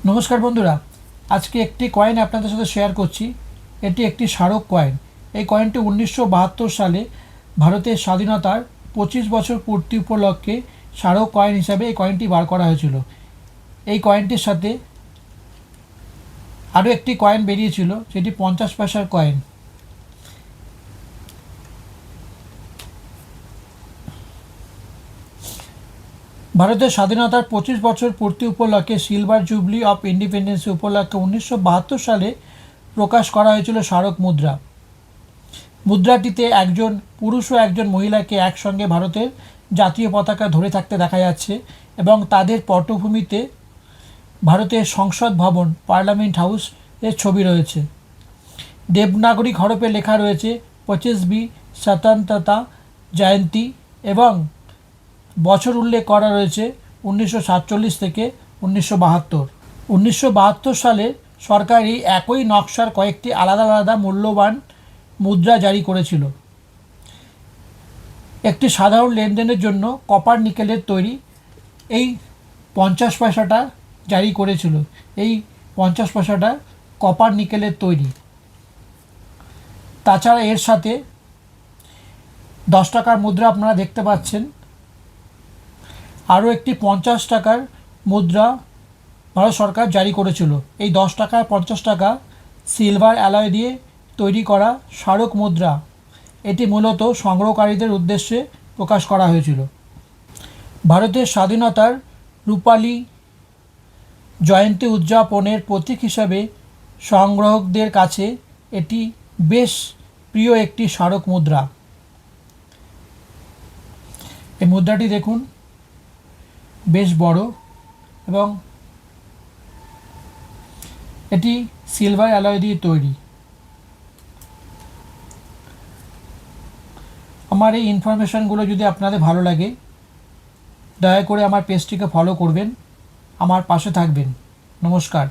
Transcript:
নমস্কার বন্ধুরা, আজকে একটি কয়েন আপনাদের সাথে শেয়ার করছি। এটি একটি স্মারক কয়েন। এই কয়েনটি 1972 সালে ভারতের স্বাধীনতার 25 বছর পূর্তি উপলক্ষে স্মারক কয়েন হিসাবে এই কয়েনটি বার করা হয়েছিল। এই কয়েনটির সাথে আরও একটি কয়েন বেরিয়েছিল, যেটি 50 পয়সার কয়েন। ভারতের স্বাধীনতার 25 বছর পূর্তি উপলক্ষে সিলভার জুবলি অফ ইন্ডিপেন্ডেন্স উপলক্ষে 1972 সালে প্রকাশ করা হয়েছিল স্মারক মুদ্রা। মুদ্রাটিতে একজন পুরুষ ও একজন মহিলাকে একসঙ্গে ভারতের জাতীয় পতাকা ধরে থাকতে দেখা যাচ্ছে এবং তাদের পটভূমিতে ভারতের সংসদ ভবন পার্লামেন্ট হাউস এর ছবি রয়েছে। দেবনাগরী হরফে লেখা রয়েছে 25वीं स्वतंत्रता জয়ন্তী এবং বছর উল্লেখ করা রয়েছে 1947 থেকে 1972। 1972 সালে সরকার এই একই নকশার কয়েকটি আলাদা আলাদা মূল্যবান মুদ্রা জারি করেছিল। একটি সাধারণ লেনদেনের জন্য কপার নিকেলের তৈরি এই 50 পয়সাটা জারি করেছিল। এই 50 পয়সাটা কপার নিকেলের তৈরি। তাছাড়া এর সাথে 10 টাকার মুদ্রা আপনারা দেখতে পাচ্ছেন। আরও একটি 50 টাকার মুদ্রা ভারত সরকার জারি করেছিল। এই 10 টাকা 50 টাকা সিলভার অ্যালয় দিয়ে তৈরি করা স্মারক মুদ্রা। এটি মূলত সংগ্রহকারীদের উদ্দেশ্যে প্রকাশ করা হয়েছিল। ভারতের স্বাধীনতার রূপালী জয়ন্তী উদযাপনের প্রতীক হিসাবে সংগ্রাহকদের কাছে এটি বেশ প্রিয় একটি স্মারক মুদ্রা। এই মুদ্রাটি দেখুন, বেশ বড় এবং এটি সিলভার অ্যালয় দিয়ে তৈরি। আমার এই ইনফরমেশানগুলো যদি আপনাদের ভালো লাগে, দয়া করে আমার পেজটিকে ফলো করবেন, আমার পাশে থাকবেন। নমস্কার।